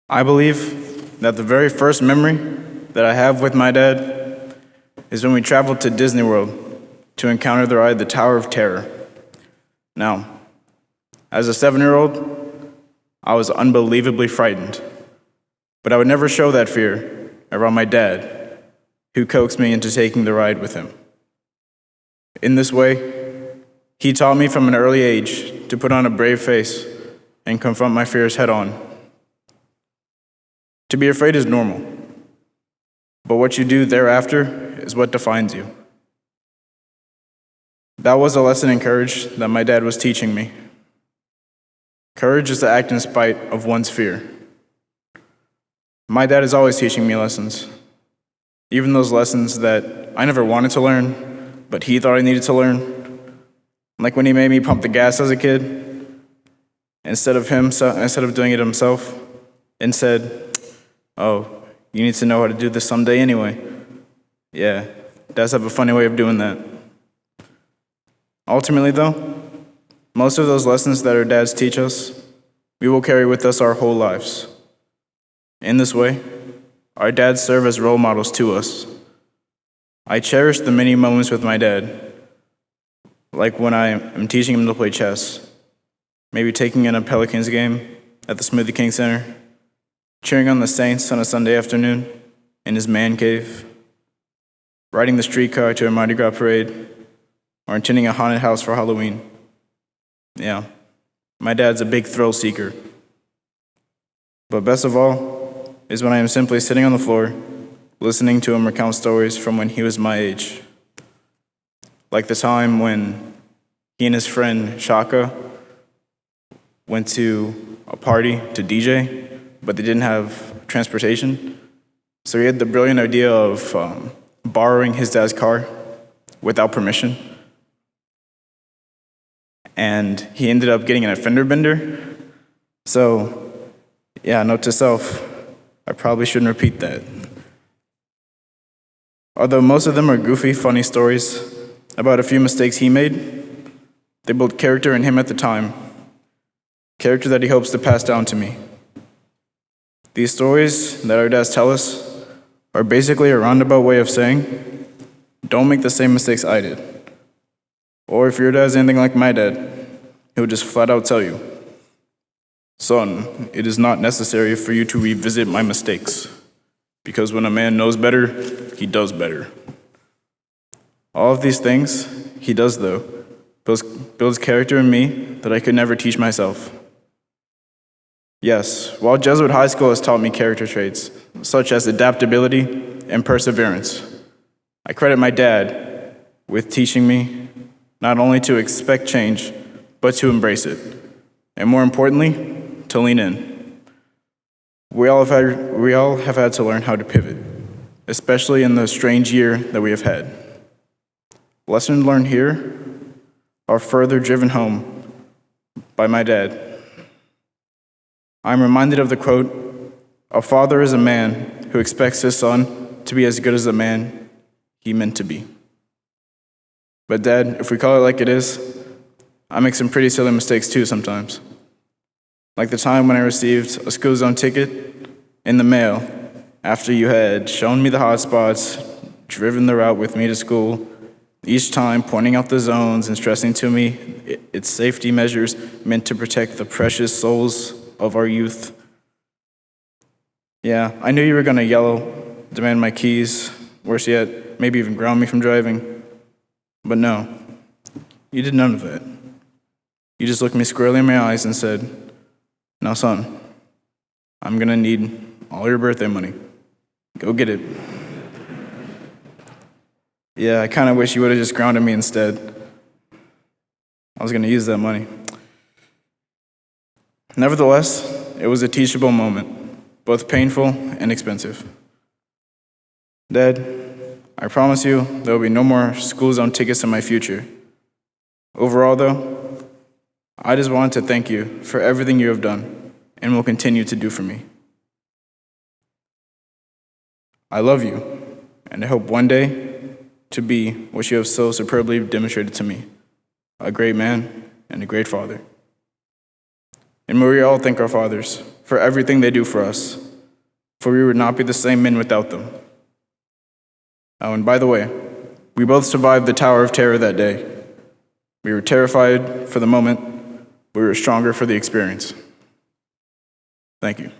I believe that the very first memory that I have with my dad is when we traveled to Disney World to encounter the ride, the Tower of Terror. Now, as a 7-year-old, I was unbelievably frightened, but I would never show that fear around my dad, who coaxed me into taking the ride with him. In this way, he taught me from an early age to put on a brave face and confront my fears head on. To be afraid is normal, but what you do thereafter is what defines you. That was a lesson in courage that my dad was teaching me. Courage is to act in spite of one's fear. My dad is always teaching me lessons, even those lessons that I never wanted to learn, but he thought I needed to learn. Like when he made me pump the gas as a kid, instead of doing it himself, and said, "Oh, you need to know how to do this someday anyway." Yeah, dads have a funny way of doing that. Ultimately, though, most of those lessons that our dads teach us, we will carry with us our whole lives. In this way, our dads serve as role models to us. I cherish the many moments with my dad, like when I am teaching him to play chess, maybe taking in a Pelicans game at the Smoothie King Center, cheering on the Saints on a Sunday afternoon in his man cave, riding the streetcar to a Mardi Gras parade, or attending a haunted house for Halloween. Yeah, my dad's a big thrill seeker. But best of all is when I am simply sitting on the floor, listening to him recount stories from when he was my age. Like the time when he and his friend Shaka went to a party to DJ, but they didn't have transportation. So he had the brilliant idea of borrowing his dad's car without permission. And he ended up getting a fender bender. So, yeah, note to self, I probably shouldn't repeat that. Although most of them are goofy, funny stories about a few mistakes he made, they built character in him at the time, character that he hopes to pass down to me. These stories that our dads tell us are basically a roundabout way of saying, don't make the same mistakes I did. Or if your dad's anything like my dad, he would just flat out tell you, "Son, it is not necessary for you to revisit my mistakes, because when a man knows better, he does better." All of these things he does, though, builds character in me that I could never teach myself. Yes, while Jesuit high school has taught me character traits, such as adaptability and perseverance, I credit my dad with teaching me not only to expect change, but to embrace it, and more importantly, to lean in. We all have had to learn how to pivot, especially in the strange year that we have had. Lessons learned here are further driven home by my dad. I'm reminded of the quote, "A father is a man who expects his son to be as good as the man he meant to be." But Dad, if we call it like it is, I make some pretty silly mistakes too sometimes. Like the time when I received a school zone ticket in the mail after you had shown me the hot spots, driven the route with me to school, each time pointing out the zones and stressing to me its safety measures meant to protect the precious souls of our youth. Yeah, I knew you were gonna yell, demand my keys, worse yet, maybe even ground me from driving. But no, you did none of that. You just looked me squarely in my eyes and said, "Now, son, I'm gonna need all your birthday money. Go get it." Yeah, I kind of wish you would have just grounded me instead. I was gonna use that money. Nevertheless, it was a teachable moment, both painful and expensive. Dad, I promise you there will be no more school zone tickets in my future. Overall, though, I just wanted to thank you for everything you have done and will continue to do for me. I love you, and I hope one day to be what you have so superbly demonstrated to me, a great man and a great father. And may we all thank our fathers for everything they do for us, for we would not be the same men without them. Oh, and by the way, we both survived the Tower of Terror that day. We were terrified for the moment, but we were stronger for the experience. Thank you.